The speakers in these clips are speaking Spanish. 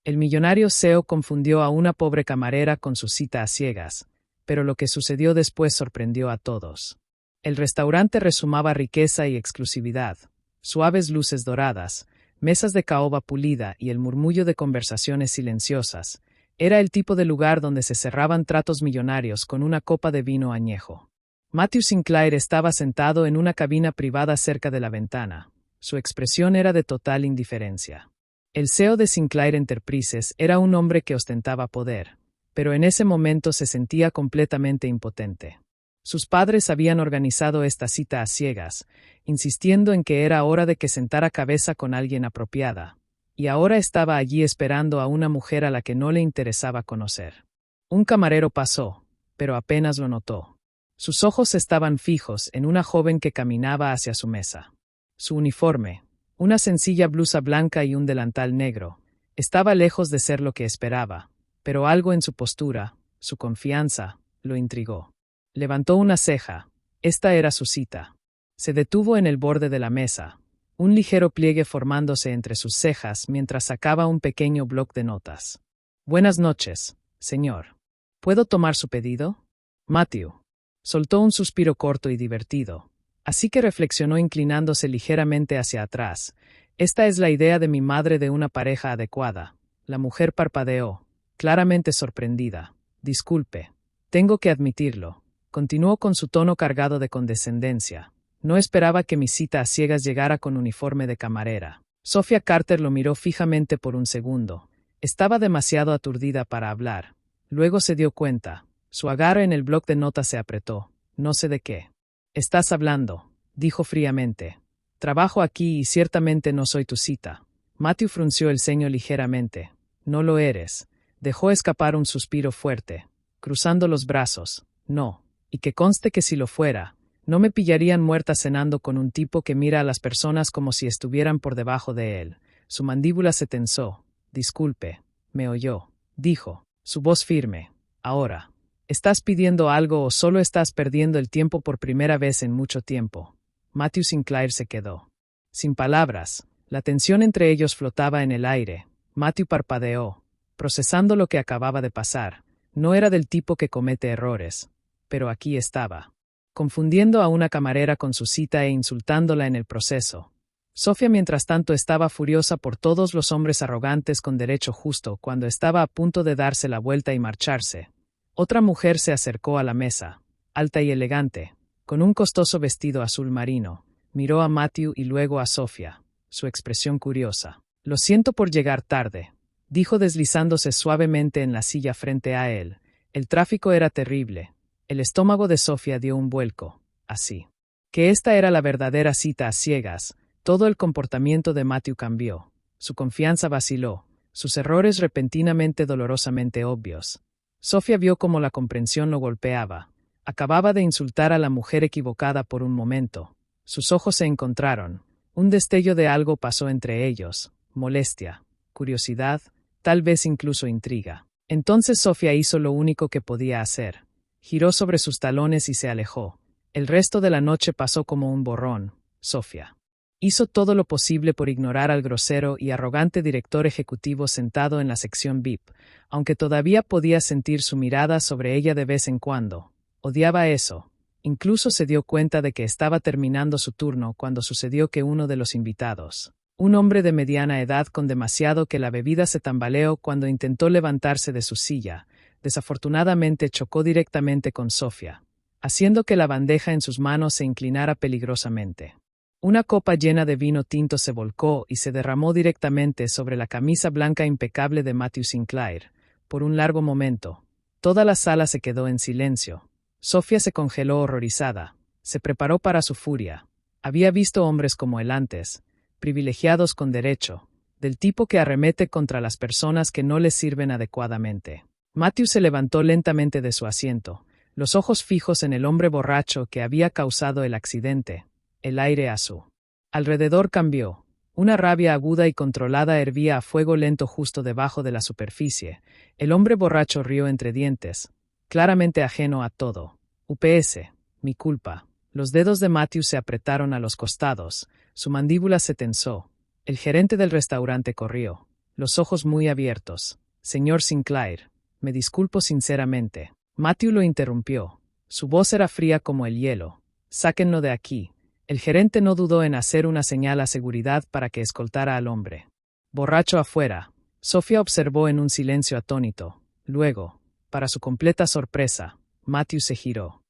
El millonario CEO confundió a una pobre camarera con su cita a ciegas, pero lo que sucedió después sorprendió a todos. El restaurante resumaba riqueza y exclusividad, suaves luces doradas, mesas de caoba pulida y el murmullo de conversaciones silenciosas. Era el tipo de lugar donde se cerraban tratos millonarios con una copa de vino añejo. Matthew Sinclair estaba sentado en una cabina privada cerca de la ventana. Su expresión era de total indiferencia. El CEO de Sinclair Enterprises era un hombre que ostentaba poder, pero en ese momento se sentía completamente impotente. Sus padres habían organizado esta cita a ciegas, insistiendo en que era hora de que sentara cabeza con alguien apropiada, y ahora estaba allí esperando a una mujer a la que no le interesaba conocer. Un camarero pasó, pero apenas lo notó. Sus ojos estaban fijos en una joven que caminaba hacia su mesa. Su uniforme, una sencilla blusa blanca y un delantal negro, estaba lejos de ser lo que esperaba, pero algo en su postura, su confianza, lo intrigó. Levantó una ceja. Esta era su cita. Se detuvo en el borde de la mesa, un ligero pliegue formándose entre sus cejas mientras sacaba un pequeño bloc de notas. Buenas noches, señor. ¿Puedo tomar su pedido? Matthew soltó un suspiro corto y divertido, así que reflexionó inclinándose ligeramente hacia atrás. Esta es la idea de mi madre de una pareja adecuada. La mujer parpadeó, claramente sorprendida. Disculpe. Tengo que admitirlo. Continuó con su tono cargado de condescendencia. No esperaba que mi cita a ciegas llegara con uniforme de camarera. Sophia Carter lo miró fijamente por un segundo. Estaba demasiado aturdida para hablar. Luego se dio cuenta. Su agarre en el bloc de notas se apretó. No sé de qué estás hablando, dijo fríamente. Trabajo aquí y ciertamente no soy tu cita. Matthew frunció el ceño ligeramente. No lo eres. Dejó escapar un suspiro fuerte, cruzando los brazos. No. Y que conste que si lo fuera, no me pillarían muerta cenando con un tipo que mira a las personas como si estuvieran por debajo de él. Su mandíbula se tensó. Disculpe, me oyó, dijo, su voz firme. Ahora, ¿estás pidiendo algo o solo estás perdiendo el tiempo por primera vez en mucho tiempo? Matthew Sinclair se quedó sin palabras. La tensión entre ellos flotaba en el aire. Matthew parpadeó, procesando lo que acababa de pasar. No era del tipo que comete errores. Pero aquí estaba, confundiendo a una camarera con su cita e insultándola en el proceso. Sophia, mientras tanto, estaba furiosa por todos los hombres arrogantes con derecho justo cuando estaba a punto de darse la vuelta y marcharse. Otra mujer se acercó a la mesa, alta y elegante, con un costoso vestido azul marino. Miró a Matthew y luego a Sophia, su expresión curiosa. Lo siento por llegar tarde, dijo deslizándose suavemente en la silla frente a él. El tráfico era terrible. El estómago de Sophia dio un vuelco, así que esta era la verdadera cita a ciegas. Todo el comportamiento de Matthew cambió. Su confianza vaciló, sus errores repentinamente dolorosamente obvios. Sophia vio cómo la comprensión lo golpeaba. Acababa de insultar a la mujer equivocada por un momento. Sus ojos se encontraron. Un destello de algo pasó entre ellos. Molestia, curiosidad, tal vez incluso intriga. Entonces Sophia hizo lo único que podía hacer. Giró sobre sus talones y se alejó. El resto de la noche pasó como un borrón. Sophia hizo todo lo posible por ignorar al grosero y arrogante director ejecutivo sentado en la sección VIP, aunque todavía podía sentir su mirada sobre ella de vez en cuando. Odiaba eso. Incluso se dio cuenta de que estaba terminando su turno cuando sucedió que uno de los invitados, un hombre de mediana edad con demasiado que la bebida se tambaleó cuando intentó levantarse de su silla, desafortunadamente chocó directamente con Sophia, haciendo que la bandeja en sus manos se inclinara peligrosamente. Una copa llena de vino tinto se volcó y se derramó directamente sobre la camisa blanca impecable de Matthew Sinclair. Por un largo momento, toda la sala se quedó en silencio. Sophia se congeló horrorizada. Se preparó para su furia. Había visto hombres como él antes, privilegiados con derecho, del tipo que arremete contra las personas que no les sirven adecuadamente. Matthew se levantó lentamente de su asiento, los ojos fijos en el hombre borracho que había causado el accidente. El aire a su alrededor cambió. Una rabia aguda y controlada hervía a fuego lento justo debajo de la superficie. El hombre borracho rió entre dientes, claramente ajeno a todo. UPS, mi culpa. Los dedos de Matthew se apretaron a los costados, su mandíbula se tensó. El gerente del restaurante corrió. los ojos muy abiertos. Señor Sinclair, me disculpo sinceramente. Matthew lo interrumpió. Su voz era fría como el hielo. Sáquenlo de aquí. El gerente no dudó en hacer una señal a seguridad para que escoltara al hombre. Borracho afuera. Sofía observó en un silencio atónito. Luego, para su completa sorpresa, Matthew se giró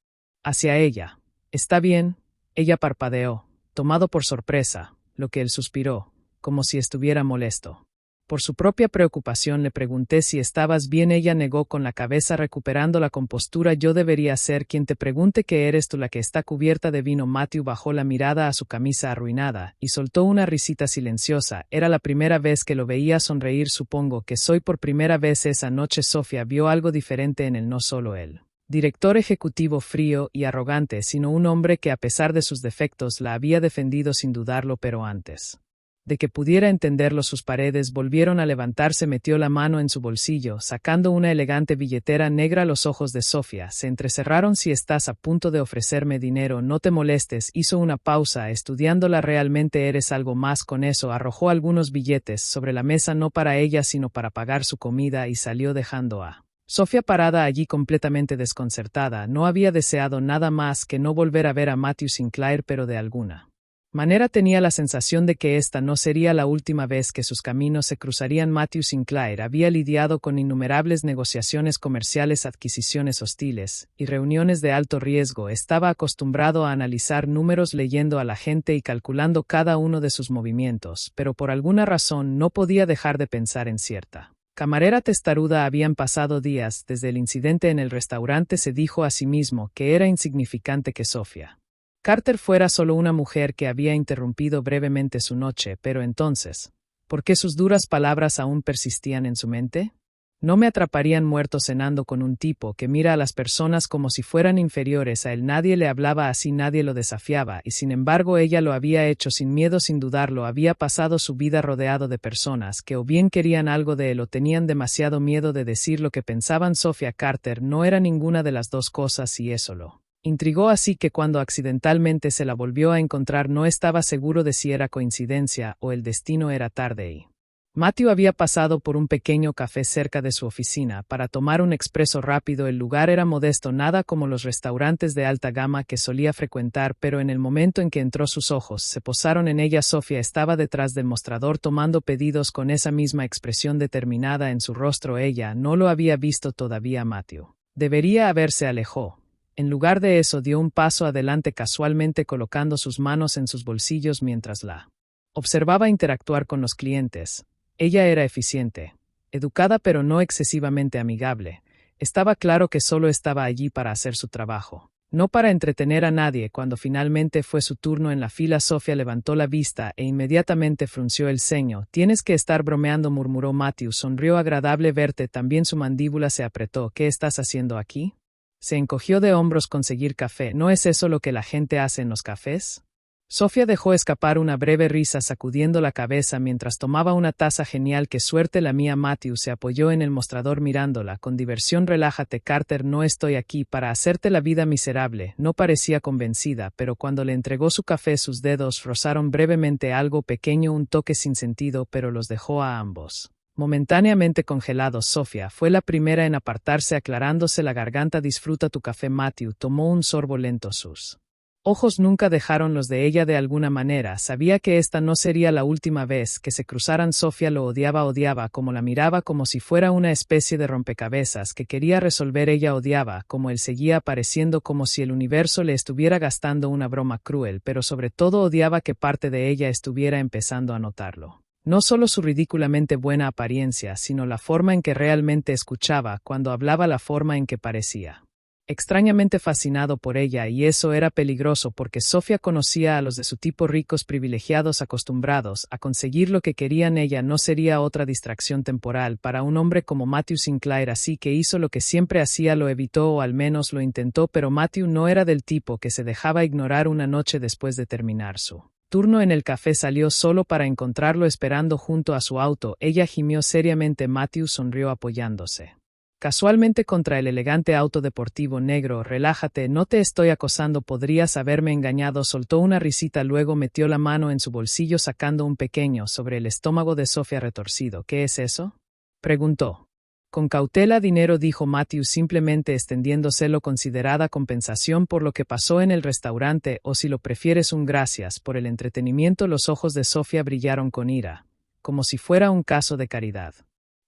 hacia ella. «¿Está bien?» Ella parpadeó, tomado por sorpresa, lo que él suspiró, como si estuviera molesto. Por su propia preocupación le pregunté si estabas bien. Ella negó con la cabeza recuperando la compostura. «Yo debería ser quien te pregunte que eres tú la que está cubierta de vino». Matthew bajó la mirada a su camisa arruinada y soltó una risita silenciosa. Era la primera vez que lo veía sonreír. «Supongo que soy por primera vez». Esa noche Sofía vio algo diferente en él, no solo él. Director ejecutivo frío y arrogante, sino un hombre que a pesar de sus defectos la había defendido sin dudarlo, pero antes de que pudiera entenderlo sus paredes volvieron a levantarse. Metió la mano en su bolsillo, sacando una elegante billetera negra. Los ojos de Sofía se entrecerraron. «Si estás a punto de ofrecerme dinero, no te molestes». Hizo una pausa, estudiándola. «¿Realmente eres algo más con eso?» Arrojó algunos billetes sobre la mesa, no para ella, sino para pagar su comida, y salió dejando a Sofía parada allí completamente desconcertada. No había deseado nada más que no volver a ver a Matthew Sinclair, pero de alguna manera tenía la sensación de que esta no sería la última vez que sus caminos se cruzarían. Matthew Sinclair había lidiado con innumerables negociaciones comerciales, adquisiciones hostiles y reuniones de alto riesgo. Estaba acostumbrado a analizar números, leyendo a la gente y calculando cada uno de sus movimientos, pero por alguna razón no podía dejar de pensar en cierta camarera testaruda. Habían pasado días desde el incidente en el restaurante. Se dijo a sí mismo que era insignificante que Sofía Carter fuera solo una mujer que había interrumpido brevemente su noche, pero entonces, ¿por qué sus duras palabras aún persistían en su mente? No me atraparían muerto cenando con un tipo que mira a las personas como si fueran inferiores a él. Nadie le hablaba así, nadie lo desafiaba, y sin embargo ella lo había hecho sin miedo, sin dudarlo. Había pasado su vida rodeado de personas que o bien querían algo de él o tenían demasiado miedo de decir lo que pensaban. Sofía Carter no era ninguna de las dos cosas, y eso lo intrigó, así que cuando accidentalmente se la volvió a encontrar no estaba seguro de si era coincidencia o el destino. Era tarde y Matthew había pasado por un pequeño café cerca de su oficina para tomar un expreso rápido. El lugar era modesto, nada como los restaurantes de alta gama que solía frecuentar, pero en el momento en que entró sus ojos se posaron en ella. Sofía estaba detrás del mostrador tomando pedidos con esa misma expresión determinada en su rostro. Ella no lo había visto todavía. Matthew debería haberse alejó. En lugar de eso, dio un paso adelante casualmente, colocando sus manos en sus bolsillos mientras la observaba interactuar con los clientes. Ella era eficiente, educada, pero no excesivamente amigable. Estaba claro que solo estaba allí para hacer su trabajo, no para entretener a nadie. Cuando finalmente fue su turno en la fila, Sofía levantó la vista e inmediatamente frunció el ceño. «Tienes que estar bromeando», murmuró. Matthew sonrió. «Agradable verte». También su mandíbula se apretó. «¿Qué estás haciendo aquí?» Se encogió de hombros. «Conseguir café. ¿No es eso lo que la gente hace en los cafés?» Sofía dejó escapar una breve risa, sacudiendo la cabeza mientras tomaba una taza. «Genial, qué suerte la mía». Matthew se apoyó en el mostrador mirándola con diversión. «Relájate, Carter, no estoy aquí para hacerte la vida miserable». No parecía convencida, pero cuando le entregó su café sus dedos rozaron brevemente algo pequeño, un toque sin sentido, pero los dejó a ambos momentáneamente congelados. Sofía fue la primera en apartarse, aclarándose la garganta. «Disfruta tu café». Matthew tomó un sorbo lento. Sus ojos nunca dejaron los de ella. De alguna manera sabía que esta no sería la última vez que se cruzaran. Sofía lo odiaba como la miraba, como si fuera una especie de rompecabezas que quería resolver. Ella odiaba como él seguía apareciendo, como si el universo le estuviera gastando una broma cruel, pero sobre todo odiaba que parte de ella estuviera empezando a notarlo. No solo su ridículamente buena apariencia, sino la forma en que realmente escuchaba cuando hablaba, la forma en que parecía extrañamente fascinado por ella, y eso era peligroso porque Sofía conocía a los de su tipo, ricos, privilegiados, acostumbrados a conseguir lo que querían. Ella no sería otra distracción temporal para un hombre como Matthew Sinclair, así que hizo lo que siempre hacía, lo evitó, o al menos lo intentó. Pero Matthew no era del tipo que se dejaba ignorar. Una noche después de terminar su turno en el café salió solo para encontrarlo esperando junto a su auto. Ella gimió seriamente. Matthew sonrió apoyándose casualmente contra el elegante auto deportivo negro. Relájate, no te estoy acosando, podrías haberme engañado. Soltó una risita, luego metió la mano en su bolsillo sacando un pequeño sobre el estómago de Sofía retorcido. ¿Qué es eso?, preguntó. Con cautela, dinero, dijo Matthew, simplemente extendiéndoselo, considerada compensación por lo que pasó en el restaurante, o si lo prefieres, un gracias por el entretenimiento. Los ojos de Sofía brillaron con ira, como si fuera un caso de caridad.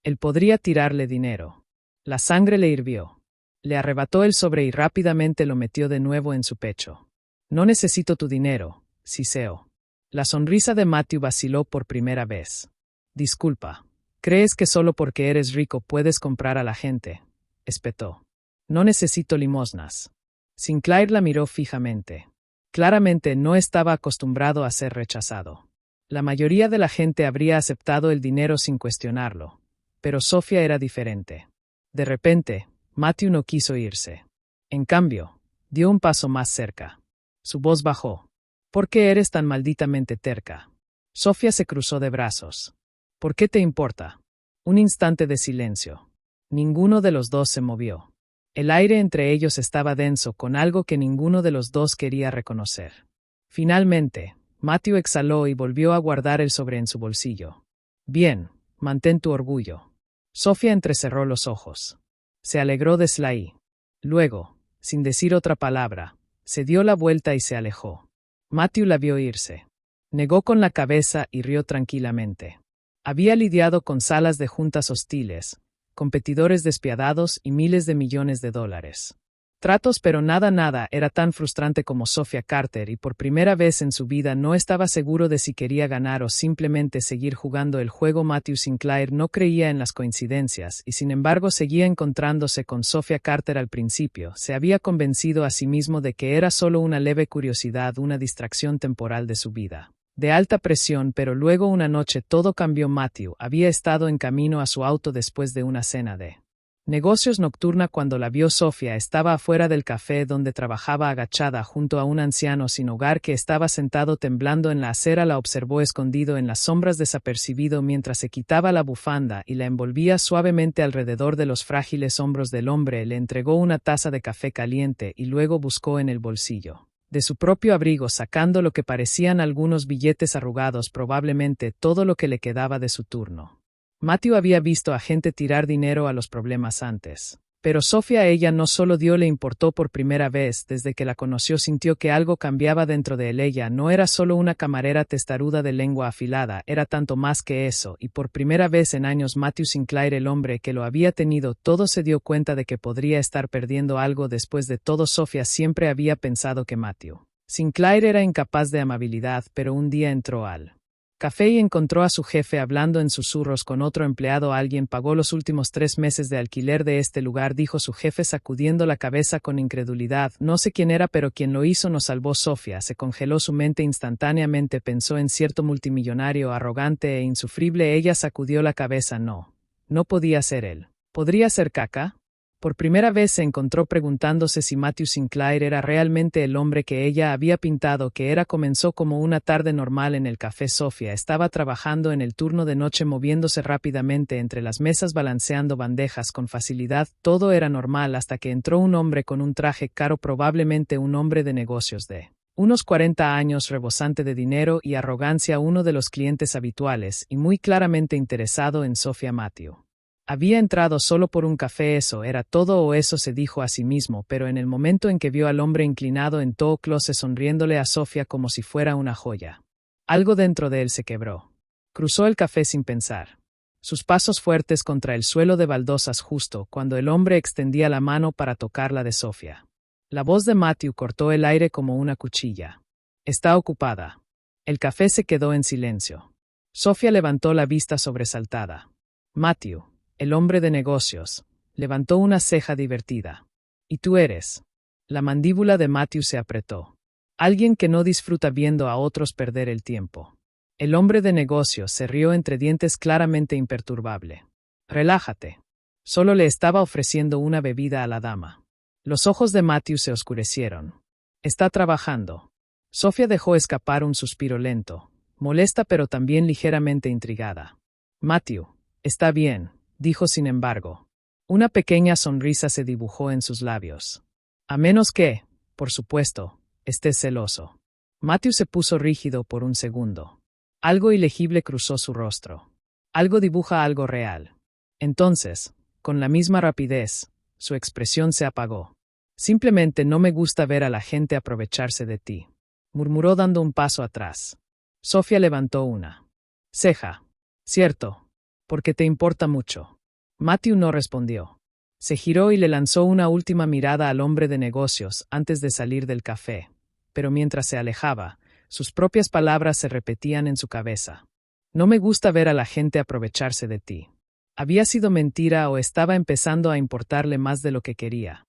Él podría tirarle dinero. La sangre le hirvió. Le arrebató el sobre y rápidamente lo metió de nuevo en su pecho. No necesito tu dinero, siseó. La sonrisa de Matthew vaciló por primera vez. Disculpa. ¿Crees que solo porque eres rico puedes comprar a la gente?, espetó. No necesito limosnas. Sinclair la miró fijamente. Claramente no estaba acostumbrado a ser rechazado. La mayoría de la gente habría aceptado el dinero sin cuestionarlo, pero Sofía era diferente. De repente, Matthew no quiso irse. En cambio, dio un paso más cerca. Su voz bajó. ¿Por qué eres tan malditamente terca? Sofía se cruzó de brazos. ¿Por qué te importa? Un instante de silencio. Ninguno de los dos se movió. El aire entre ellos estaba denso, con algo que ninguno de los dos quería reconocer. Finalmente, Matthew exhaló y volvió a guardar el sobre en su bolsillo. Bien, mantén tu orgullo. Sofía entrecerró los ojos. Se alegró de Sly. Luego, sin decir otra palabra, se dio la vuelta y se alejó. Matthew la vio irse. Negó con la cabeza y rió tranquilamente. Había lidiado con salas de juntas hostiles, competidores despiadados y miles de millones de dólares. Tratos, pero nada era tan frustrante como Sofía Carter, y por primera vez en su vida no estaba seguro de si quería ganar o simplemente seguir jugando el juego. Matthew Sinclair no creía en las coincidencias y sin embargo seguía encontrándose con Sofía Carter. Al principio, se había convencido a sí mismo de que era solo una leve curiosidad, una distracción temporal de su vida de alta presión, pero luego una noche todo cambió. Matthew había estado en camino a su auto después de una cena de negocios nocturna cuando la vio. Sofía estaba afuera del café donde trabajaba, agachada junto a un anciano sin hogar que estaba sentado temblando en la acera. La observó escondido en las sombras, desapercibido, mientras se quitaba la bufanda y la envolvía suavemente alrededor de los frágiles hombros del hombre. Le entregó una taza de café caliente y luego buscó en el bolsillo de su propio abrigo, sacando lo que parecían algunos billetes arrugados, probablemente todo lo que le quedaba de su turno. Matthew había visto a gente tirar dinero a los problemas antes. Pero Sofía, ella no solo le importó por primera vez. Desde que la conoció sintió que algo cambiaba dentro de él. Ella no era solo una camarera testaruda de lengua afilada, era tanto más que eso, y por primera vez en años Matthew Sinclair, el hombre que lo había tenido todo, se dio cuenta de que podría estar perdiendo algo. Después de todo, Sofía siempre había pensado que Matthew Sinclair era incapaz de amabilidad, pero un día entró al café y encontró a su jefe hablando en susurros con otro empleado. Alguien pagó los últimos 3 meses de alquiler de este lugar, dijo su jefe sacudiendo la cabeza con incredulidad. No sé quién era, pero quien lo hizo nos salvó. Sofía se congeló su mente instantáneamente, pensó en cierto multimillonario arrogante e insufrible. Ella sacudió la cabeza. No podía ser él. ¿Podría ser Caca? Por primera vez se encontró preguntándose si Matthew Sinclair era realmente el hombre que ella había pintado que era. Comenzó como una tarde normal en el café. Sofía estaba trabajando en el turno de noche, moviéndose rápidamente entre las mesas, balanceando bandejas con facilidad. Todo era normal hasta que entró un hombre con un traje caro, probablemente un hombre de negocios de unos 40 años, rebosante de dinero y arrogancia, uno de los clientes habituales y muy claramente interesado en Sofía. Matthew había entrado solo por un café, eso era todo, o eso se dijo a sí mismo, pero en el momento en que vio al hombre inclinado en todo closet sonriéndole a Sofía como si fuera una joya, algo dentro de él se quebró. Cruzó el café sin pensar, sus pasos fuertes contra el suelo de baldosas justo cuando el hombre extendía la mano para tocar la de Sofía. La voz de Matthew cortó el aire como una cuchilla. Está ocupada. El café se quedó en silencio. Sofía levantó la vista sobresaltada. Matthew, el hombre de negocios, levantó una ceja divertida. ¿Y tú eres? La mandíbula de Matthew se apretó. Alguien que no disfruta viendo a otros perder el tiempo. El hombre de negocios se rió entre dientes, claramente imperturbable. Relájate. Solo le estaba ofreciendo una bebida a la dama. Los ojos de Matthew se oscurecieron. Está trabajando. Sofía dejó escapar un suspiro lento, molesta pero también ligeramente intrigada. Matthew, está bien, dijo sin embargo. Una pequeña sonrisa se dibujó en sus labios. A menos que, por supuesto, estés celoso. Matthew se puso rígido por un segundo. Algo ilegible cruzó su rostro. Algo dibuja algo real. Entonces, con la misma rapidez, su expresión se apagó. Simplemente no me gusta ver a la gente aprovecharse de ti, murmuró dando un paso atrás. Sofía levantó una ceja. Cierto, porque te importa mucho. Matthew no respondió. Se giró y le lanzó una última mirada al hombre de negocios antes de salir del café, pero mientras se alejaba, sus propias palabras se repetían en su cabeza. No me gusta ver a la gente aprovecharse de ti. ¿Había sido mentira o estaba empezando a importarle más de lo que quería?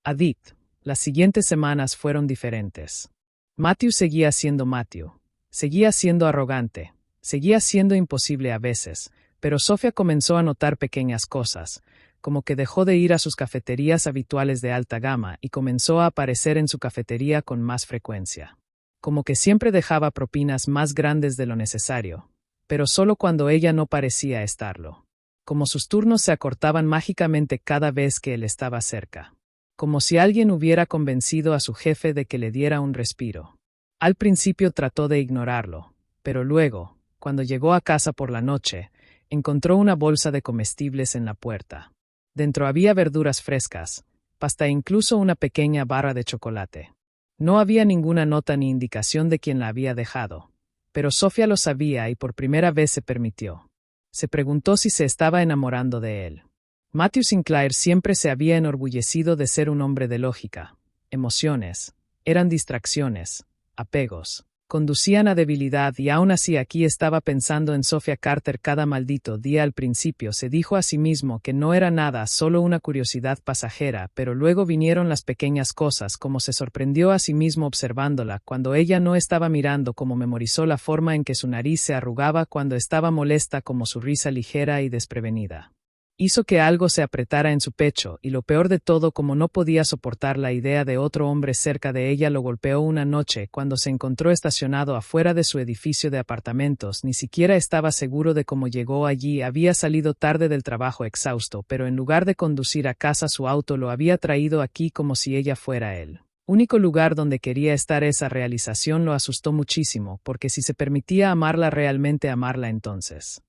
Adit, las siguientes semanas fueron diferentes. Matthew seguía siendo Matthew. Seguía siendo arrogante. Seguía siendo imposible a veces, pero Sofía comenzó a notar pequeñas cosas, como que dejó de ir a sus cafeterías habituales de alta gama y comenzó a aparecer en su cafetería con más frecuencia. Como que siempre dejaba propinas más grandes de lo necesario, pero solo cuando ella no parecía estarlo. Como sus turnos se acortaban mágicamente cada vez que él estaba cerca. Como si alguien hubiera convencido a su jefe de que le diera un respiro. Al principio trató de ignorarlo, pero luego, cuando llegó a casa por la noche, encontró una bolsa de comestibles en la puerta. Dentro había verduras frescas, pasta e incluso una pequeña barra de chocolate. No había ninguna nota ni indicación de quién la había dejado, pero Sofía lo sabía y por primera vez se permitió. Se preguntó si se estaba enamorando de él. Matthew Sinclair siempre se había enorgullecido de ser un hombre de lógica. Emociones eran distracciones, apegos, conducían a debilidad y aún así aquí estaba pensando en Sofía Carter cada maldito día. Al principio se dijo a sí mismo que no era nada, solo una curiosidad pasajera, pero luego vinieron las pequeñas cosas, como se sorprendió a sí mismo observándola cuando ella no estaba mirando, como memorizó la forma en que su nariz se arrugaba cuando estaba molesta, como su risa ligera y desprevenida. Hizo que algo se apretara en su pecho, y lo peor de todo, como no podía soportar la idea de otro hombre cerca de ella, lo golpeó una noche cuando se encontró estacionado afuera de su edificio de apartamentos. Ni siquiera estaba seguro de cómo llegó allí. Había salido tarde del trabajo exhausto, pero en lugar de conducir a casa su auto lo había traído aquí como si ella fuera él. Único lugar donde quería estar. Esa realización lo asustó muchísimo, porque si se permitía amarla, realmente amarla, entonces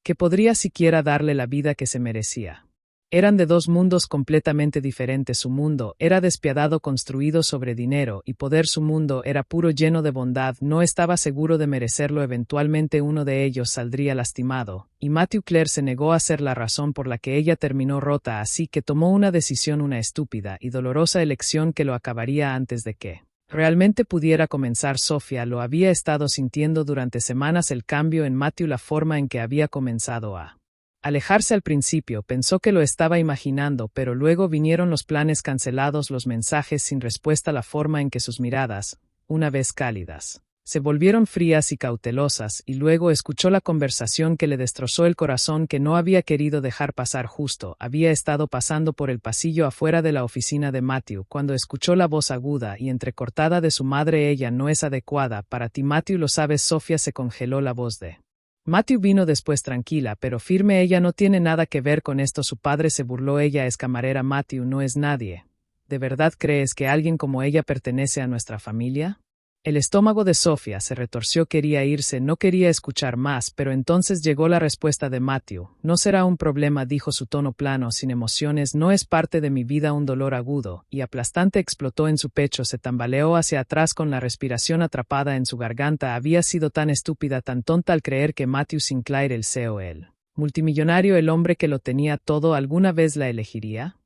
que podría siquiera darle la vida que se merecía. Eran de dos mundos completamente diferentes. Su mundo era despiadado, construido sobre dinero y poder. Su mundo era puro, lleno de bondad. No estaba seguro de merecerlo. Eventualmente uno de ellos saldría lastimado, y Matthew Clare se negó a ser la razón por la que ella terminó rota, así que tomó una decisión, una estúpida y dolorosa elección que lo acabaría antes de que realmente pudiera comenzar. Sofía lo había estado sintiendo durante semanas, el cambio en Matthew, la forma en que había comenzado a alejarse. Al principio pensó que lo estaba imaginando, pero luego vinieron los planes cancelados, los mensajes sin respuesta, la forma en que sus miradas, una vez cálidas, se volvieron frías y cautelosas, y luego escuchó la conversación que le destrozó el corazón, que no había querido dejar pasar. Justo había estado pasando por el pasillo afuera de la oficina de Matthew cuando escuchó la voz aguda y entrecortada de su madre. Ella no es adecuada para ti, Matthew, lo sabes. Sofía se congeló. La voz de Matthew vino después, tranquila pero firme. Ella no tiene nada que ver con esto. Su padre se burló. Ella es camarera. Matthew no es nadie. ¿De verdad crees que alguien como ella pertenece a nuestra familia? El estómago de Sofía se retorció. Quería irse, no quería escuchar más, pero entonces llegó la respuesta de Matthew. No será un problema, dijo, su tono plano, sin emociones. No es parte de mi vida. Un dolor agudo y aplastante explotó en su pecho. Se tambaleó hacia atrás con la respiración atrapada en su garganta. Había sido tan estúpida, tan tonta al creer que Matthew Sinclair, el CEO, el multimillonario, el hombre que lo tenía todo, alguna vez la elegiría.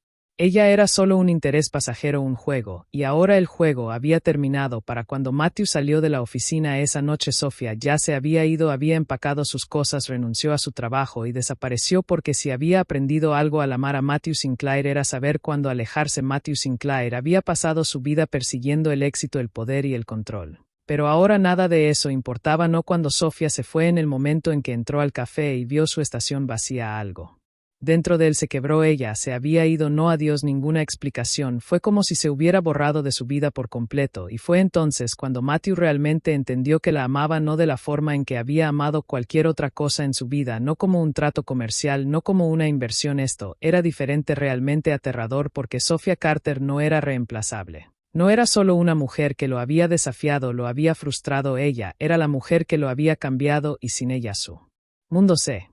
Ella era solo un interés pasajero, un juego, y ahora el juego había terminado. Para cuando Matthew salió de la oficina esa noche, Sofía ya se había ido, había empacado sus cosas, renunció a su trabajo y desapareció, porque si había aprendido algo al amar a Matthew Sinclair era saber cuándo alejarse. Matthew Sinclair había pasado su vida persiguiendo el éxito, el poder y el control. Pero ahora nada de eso importaba. No cuando Sofía se fue, en el momento en que entró al café y vio su estación vacía. Algo Dentro de él se quebró ella, se había ido, no adiós ninguna explicación, fue como si se hubiera borrado de su vida por completo, y fue entonces cuando Matthew realmente entendió que la amaba no de la forma en que había amado cualquier otra cosa en su vida, no como un trato comercial, no como una inversión. Esto era diferente, realmente aterrador, porque Sophia Carter no era reemplazable. No era solo una mujer que lo había desafiado, lo había frustrado, ella era la mujer que lo había cambiado y sin ella su mundo se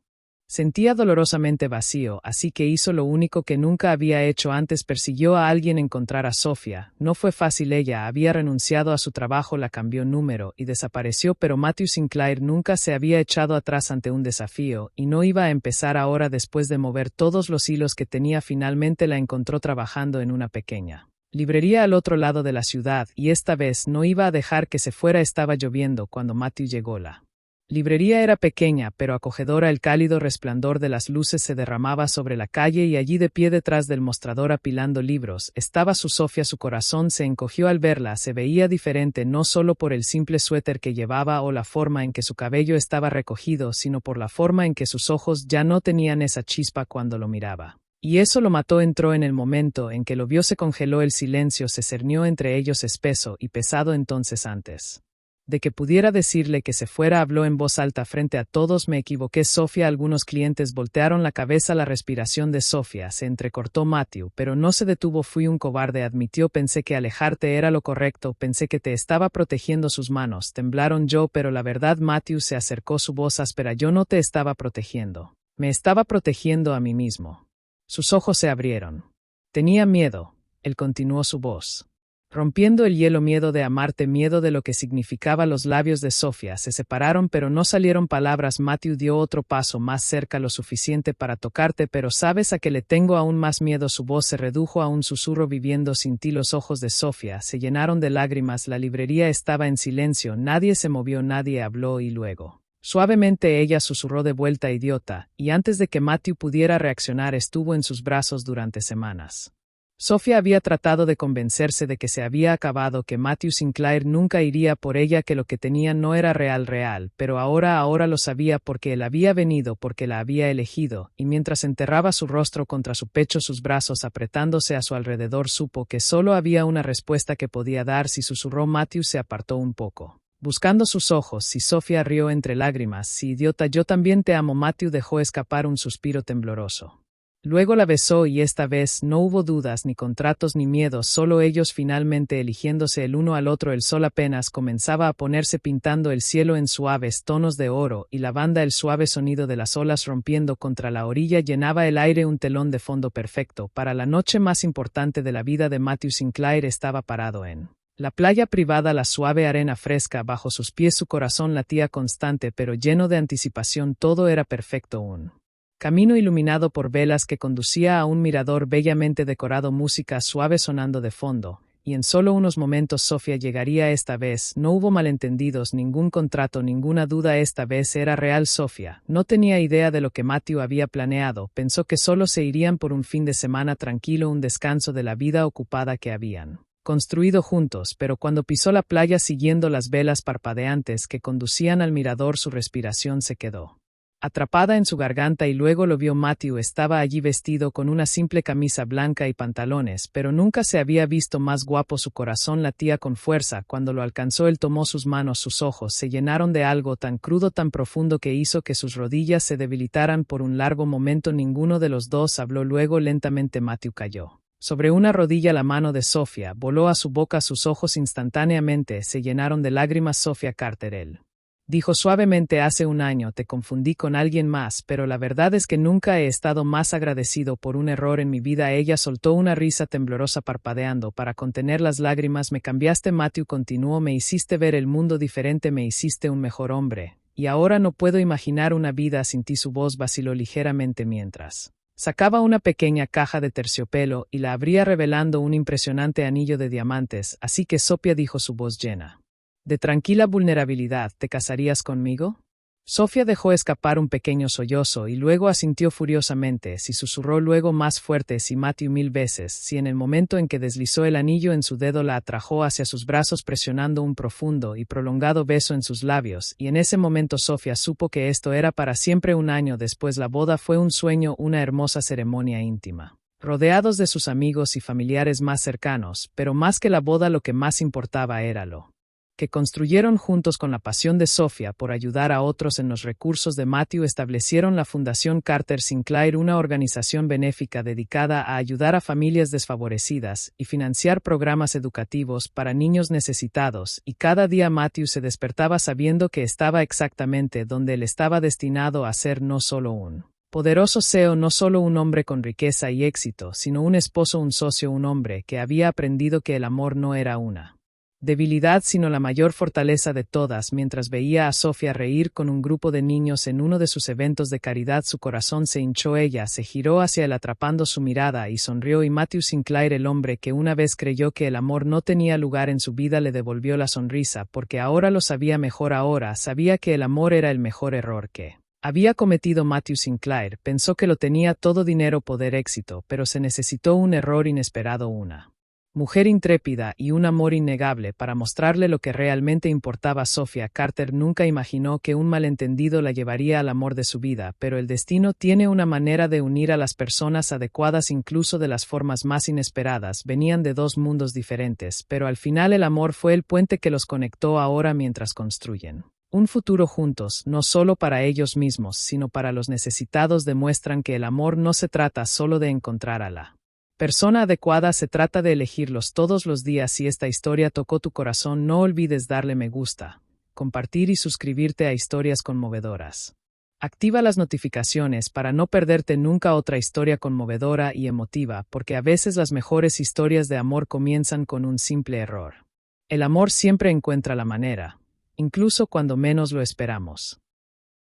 sentía dolorosamente vacío, así que hizo lo único que nunca había hecho antes: persiguió a alguien, encontrar a Sophia. No fue fácil, ella había renunciado a su trabajo, la cambió número y desapareció, pero Matthew Sinclair nunca se había echado atrás ante un desafío, y no iba a empezar ahora. Después de mover todos los hilos que tenía, finalmente la encontró trabajando en una pequeña librería al otro lado de la ciudad, y esta vez no iba a dejar que se fuera. Estaba lloviendo cuando Matthew llegó. La librería era pequeña pero acogedora, el cálido resplandor de las luces se derramaba sobre la calle, y allí, de pie detrás del mostrador apilando libros, estaba su Sophia. Su corazón se encogió al verla. Se veía diferente, no solo por el simple suéter que llevaba o la forma en que su cabello estaba recogido, sino por la forma en que sus ojos ya no tenían esa chispa cuando lo miraba. Y eso lo mató. Entró en el momento en que lo vio, se congeló, el silencio se cernió entre ellos, espeso y pesado. Entonces, antes de que pudiera decirle que se fuera, habló en voz alta frente a todos: me equivoqué, Sophia. Algunos clientes voltearon la cabeza. La respiración de Sophia se entrecortó. Matthew, pero no se detuvo. Fui un cobarde, admitió. Pensé que alejarte era lo correcto, pensé que te estaba protegiendo. Sus manos temblaron. Yo, pero la verdad, Matthew se acercó, su voz áspera: yo no te estaba protegiendo. Me estaba protegiendo a mí mismo. Sus ojos se abrieron. Tenía miedo, él continuó, su voz rompiendo el hielo: miedo de amarte, miedo de lo que significaba. Los labios de Sophia se separaron, pero no salieron palabras. Matthew dio otro paso más cerca, lo suficiente para tocarte, pero ¿sabes a qué le tengo aún más miedo? Su voz se redujo a un susurro: viviendo sin ti. Los ojos de Sophia se llenaron de lágrimas. La librería estaba en silencio, nadie se movió, nadie habló, y luego suavemente ella susurró de vuelta: idiota, y antes de que Matthew pudiera reaccionar, estuvo en sus brazos durante semanas. Sophia había tratado de convencerse de que se había acabado, que Matthew Sinclair nunca iría por ella, que lo que tenía no era real, pero ahora lo sabía, porque él había venido, porque la había elegido, y mientras enterraba su rostro contra su pecho, sus brazos apretándose a su alrededor, supo que solo había una respuesta que podía dar. Si susurró. Matthew se apartó un poco, buscando sus ojos. Si Sophia rió entre lágrimas. Sí, idiota, yo también te amo. Matthew dejó escapar un suspiro tembloroso. Luego la besó, y esta vez no hubo dudas, ni contratos, ni miedos, solo ellos finalmente eligiéndose el uno al otro. El sol apenas comenzaba a ponerse, pintando el cielo en suaves tonos de oro y lavanda. El suave sonido de las olas rompiendo contra la orilla llenaba el aire, un telón de fondo perfecto para la noche más importante de la vida de Matthew Sinclair. Estaba parado en la playa privada, la suave arena fresca bajo sus pies, su corazón latía constante pero lleno de anticipación. Todo era perfecto, un camino iluminado por velas que conducía a un mirador bellamente decorado, música suave sonando de fondo, y en solo unos momentos Sophia llegaría. Esta vez no hubo malentendidos, ningún contrato, ninguna duda. Esta vez era real. Sophia no tenía idea de lo que Matthew había planeado. Pensó que solo se irían por un fin de semana tranquilo, un descanso de la vida ocupada que habían construido juntos, pero cuando pisó la playa siguiendo las velas parpadeantes que conducían al mirador, su respiración se quedó atrapada en su garganta, y luego lo vio. Matthew estaba allí vestido con una simple camisa blanca y pantalones, pero nunca se había visto más guapo. Su corazón latía con fuerza. Cuando lo alcanzó, él tomó sus manos, sus ojos se llenaron de algo tan crudo, tan profundo, que hizo que sus rodillas se debilitaran por un largo momento. Ninguno de los dos habló. Luego, lentamente, Matthew cayó sobre una rodilla. La mano de Sophia voló a su boca, sus ojos instantáneamente se llenaron de lágrimas. Sophia Carter, él dijo suavemente: hace un año te confundí con alguien más, pero la verdad es que nunca he estado más agradecido por un error en mi vida. Ella soltó una risa temblorosa, parpadeando para contener las lágrimas. Me cambiaste, Matthew continuó, me hiciste ver el mundo diferente, me hiciste un mejor hombre, y ahora no puedo imaginar una vida sin ti. Su voz vaciló ligeramente mientras sacaba una pequeña caja de terciopelo y la abría, revelando un impresionante anillo de diamantes. Así que, Sophia, dijo su voz llena de tranquila vulnerabilidad, ¿te casarías conmigo? Sofía dejó escapar un pequeño sollozo y luego asintió furiosamente, si susurró luego más fuerte si Matthew 1000 veces, si en el momento en que deslizó el anillo en su dedo la atrajo hacia sus brazos presionando un profundo y prolongado beso en sus labios, y en ese momento Sofía supo que esto era para siempre. Un año después la boda fue un sueño, una hermosa ceremonia íntima, rodeados de sus amigos y familiares más cercanos, pero más que la boda lo que más importaba era lo que construyeron juntos. Con la pasión de Sofía por ayudar a otros en los recursos de Matthew, establecieron la Fundación Carter Sinclair, una organización benéfica dedicada a ayudar a familias desfavorecidas y financiar programas educativos para niños necesitados, y cada día Matthew se despertaba sabiendo que estaba exactamente donde él estaba destinado a ser, no solo un poderoso CEO, no solo un hombre con riqueza y éxito, sino un esposo, un socio, un hombre que había aprendido que el amor no era una debilidad sino la mayor fortaleza de todas. Mientras veía a Sofía reír con un grupo de niños en uno de sus eventos de caridad, su corazón se hinchó. Ella se giró hacia él atrapando su mirada y sonrió, y Matthew Sinclair, el hombre que una vez creyó que el amor no tenía lugar en su vida, le devolvió la sonrisa, porque ahora lo sabía mejor. Ahora sabía que el amor era el mejor error que había cometido Matthew Sinclair. Pensó que lo tenía todo: dinero, poder, éxito, pero se necesitó un error inesperado, una mujer intrépida y un amor innegable para mostrarle lo que realmente importaba. Sofía Carter nunca imaginó que un malentendido la llevaría al amor de su vida, pero el destino tiene una manera de unir a las personas adecuadas incluso de las formas más inesperadas. Venían de dos mundos diferentes, pero al final el amor fue el puente que los conectó. Ahora, mientras construyen un futuro juntos, no solo para ellos mismos, sino para los necesitados, demuestran que el amor no se trata solo de encontrar a la persona adecuada, se trata de elegirlos todos los días. Si esta historia tocó tu corazón, no olvides darle me gusta, compartir y suscribirte a Historias Conmovedoras. Activa las notificaciones para no perderte nunca otra historia conmovedora y emotiva, porque a veces las mejores historias de amor comienzan con un simple error. El amor siempre encuentra la manera, incluso cuando menos lo esperamos.